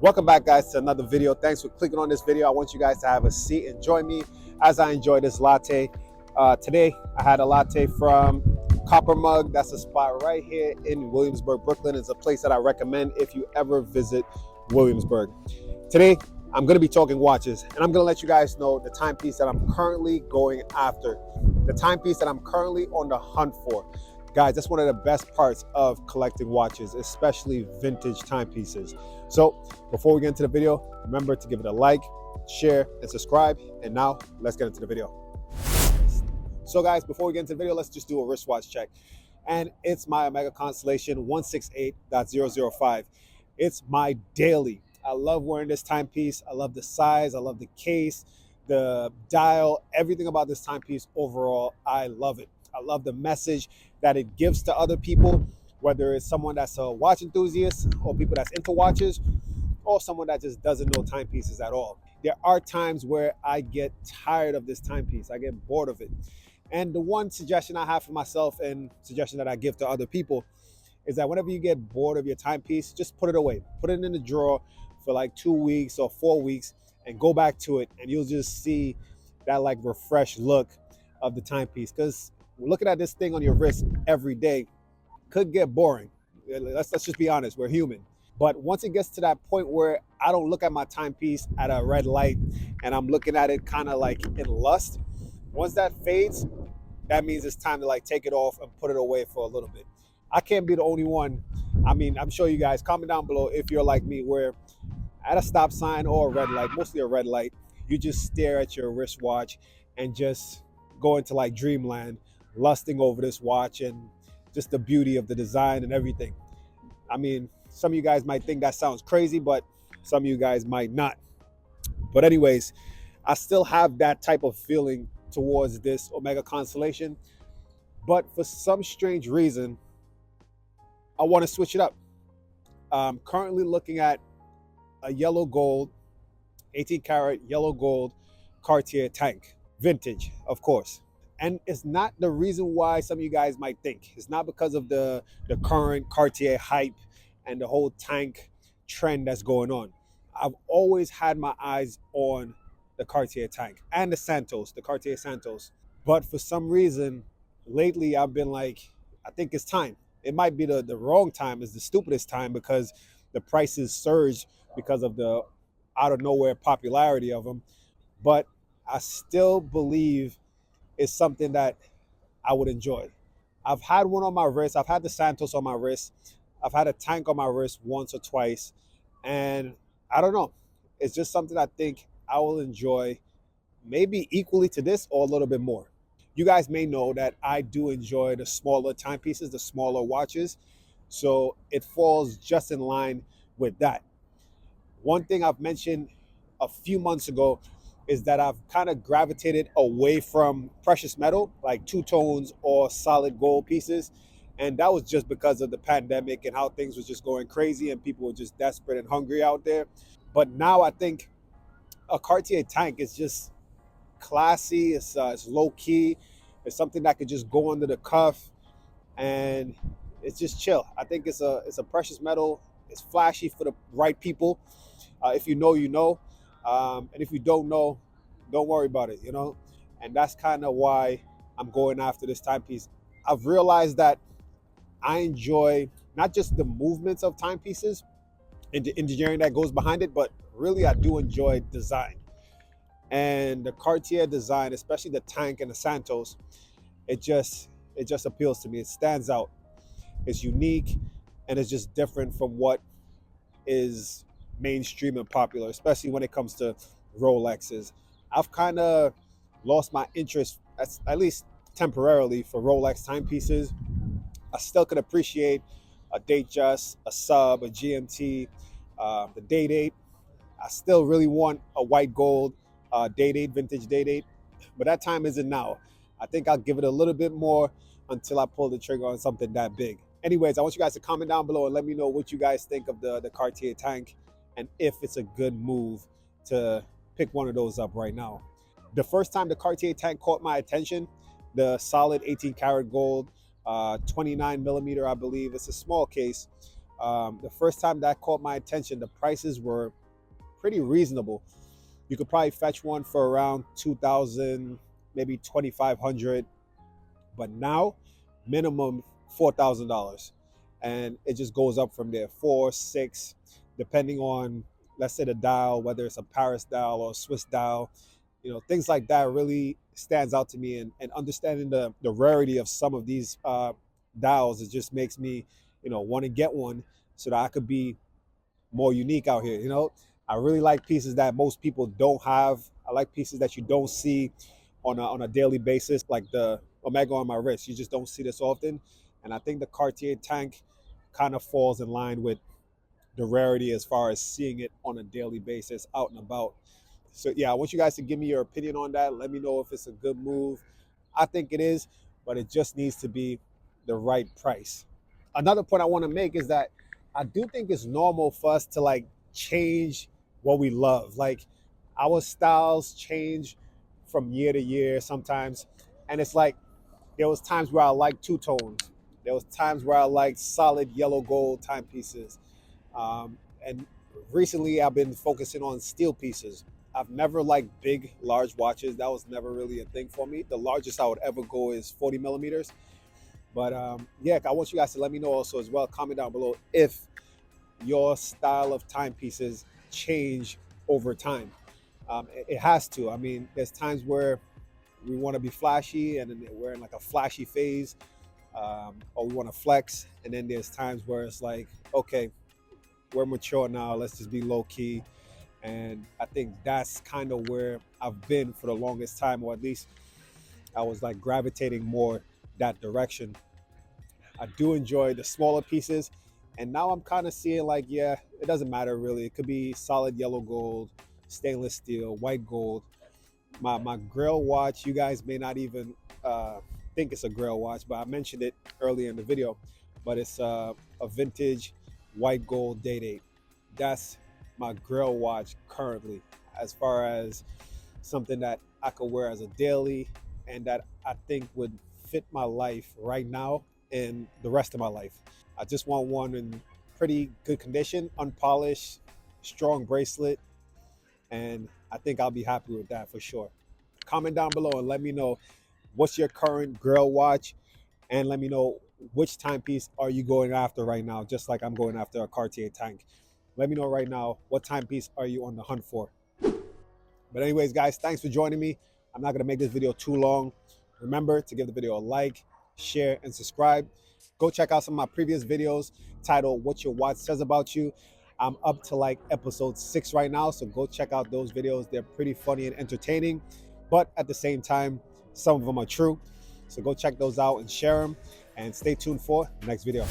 Welcome back, guys, to another video. Thanks for clicking on this video. I want you guys to have a seat and join me as I enjoy this latte. Today I had a latte from Copper Mug. That's a spot right here in Williamsburg, Brooklyn. It's a place that I recommend if you ever visit Williamsburg. Today I'm going to be talking watches, and I'm going to let you guys know the timepiece that I'm currently going after, the timepiece that I'm currently on the hunt for. Guys, that's one of the best parts of collecting watches, especially vintage timepieces. So before we get into the video, remember to give it a like, share, and subscribe. And now let's get into the video. So guys, before we get into the video, let's just do a wristwatch check. And it's my Omega Constellation 168.005. It's my daily. I love wearing this timepiece. I love the size. I love the case, the dial, everything about this timepiece overall. I love it. I love the message that it gives to other people, whether it's someone that's a watch enthusiast or people that's into watches or someone that just doesn't know timepieces at all. There are times where I get tired of this timepiece. I get bored of it. And the one suggestion I have for myself and suggestion that I give to other people is that whenever you get bored of your timepiece, just put it away. Put it in the drawer for like 2 weeks or 4 weeks and go back to it, and you'll just see that like refreshed look of the timepiece. Because looking at this thing on your wrist every day could get boring. Let's just be honest, we're human. But once it gets to that point where I don't look at my timepiece at a red light and I'm looking at it kind of like in lust, once that fades, that means it's time to like take it off and put it away for a little bit. I can't be the only one. I mean, I'm sure you guys, comment down below if you're like me, where at a stop sign or a red light, mostly a red light, you just stare at your wristwatch and just go into like dreamland, lusting over this watch and just the beauty of the design and everything. I mean, some of you guys might think that sounds crazy, but some of you guys might not. But anyways, I still have that type of feeling towards this Omega Constellation, but for some strange reason, I want to switch it up. I'm currently looking at a yellow gold, 18 karat yellow gold Cartier Tank, vintage, of course. And it's not the reason why some of you guys might think. It's not because of the current Cartier hype and the whole tank trend that's going on. I've always had my eyes on the Cartier Tank and the Santos, the Cartier Santos. But for some reason, lately I've been like, I think it's time. It might be the wrong time, it's the stupidest time, because the prices surged because of the out of nowhere popularity of them. But I still believe it's something that I would enjoy. I've had one on my wrist. I've had the Santos on my wrist. I've had a Tank on my wrist once or twice. And I don't know. It's just something I think I will enjoy, maybe equally to this or a little bit more. You guys may know that I do enjoy the smaller timepieces, the smaller watches. So it falls just in line with that. One thing I've mentioned a few months ago is that I've kind of gravitated away from precious metal, like two tones or solid gold pieces. And that was just because of the pandemic and how things was just going crazy and people were just desperate and hungry out there. But now I think a Cartier Tank is just classy, it's low key, it's something that could just go under the cuff and it's just chill. I think it's a precious metal. It's flashy for the right people. If you know, you know. And if you don't know, don't worry about it, you know? And that's kind of why I'm going after this timepiece. I've realized that I enjoy not just the movements of timepieces and the engineering that goes behind it, but really I do enjoy design. And the Cartier design, especially the Tank and the Santos, it just appeals to me. It stands out. It's unique and it's just different from what is mainstream and popular, especially when it comes to Rolexes. I've kind of lost my interest, at least temporarily, for Rolex timepieces. I still could appreciate a Datejust, a Sub, a GMT, the Date-8. I still really want a white gold Date-8, vintage Date-8, but that time isn't now. I think I'll give it a little bit more until I pull the trigger on something that big. Anyways, I want you guys to comment down below and let me know what you guys think of the Cartier Tank and if it's a good move to pick one of those up right now. The first time the Cartier Tank caught my attention, the solid 18 karat gold, 29 millimeter, I believe. It's a small case. The first time that caught my attention, the prices were pretty reasonable. You could probably fetch one for around 2,000, maybe 2,500, but now minimum $4,000, and it just goes up from there, 4, 6, depending on, let's say, the dial, whether it's a Paris dial or a Swiss dial. Things like that really stands out to me, and understanding the rarity of some of these dials, it just makes me want to get one so that I could be more unique out here. I really like pieces that most people don't have. I like pieces that you don't see on a daily basis, like the Omega on my wrist. You just don't see this often, and I think the Cartier Tank kind of falls in line with the rarity as far as seeing it on a daily basis out and about. So yeah, I want you guys to give me your opinion on that. Let me know if it's a good move. I think it is, but it just needs to be the right price. Another point I want to make is that I do think it's normal for us to like change what we love. Like, our styles change from year to year sometimes. And it's like there was times where I liked two tones. There was times where I liked solid yellow gold timepieces. And recently I've been focusing on steel pieces. I've never liked big, large watches. That was never really a thing for me. The largest I would ever go is 40 millimeters. But yeah, I want you guys to let me know also as well. Comment down below if your style of timepieces change over time. It has to. I mean, there's times where we want to be flashy and then we're in like a flashy phase, or we want to flex. And then there's times where it's like, okay, we're mature now. Let's just be low key. And I think that's kind of where I've been for the longest time, or at least I was like gravitating more that direction. I do enjoy the smaller pieces, and now I'm kind of seeing like, yeah, it doesn't matter really. It could be solid yellow gold, stainless steel, white gold. My Grail watch, you guys may not even think it's a Grail watch, but I mentioned it earlier in the video. But it's a vintage white gold date. That's my Grail watch currently, as far as something that I could wear as a daily and that I think would fit my life right now and the rest of my life. I just want one in pretty good condition, unpolished, strong bracelet, and I think I'll be happy with that for sure. Comment down below and let me know what's your current Grail watch, and let me know which timepiece are you going after right now, just like I'm going after a Cartier Tank. Let me know right now, what timepiece are you on the hunt for? But anyways, guys, thanks for joining me. I'm not going to make this video too long. Remember to give the video a like, share, and subscribe. Go check out some of my previous videos titled What Your Watch Says About You. I'm up to like episode 6 right now, so go check out those videos. They're pretty funny and entertaining, but at the same time, some of them are true. So go check those out and share them, and stay tuned for the next video.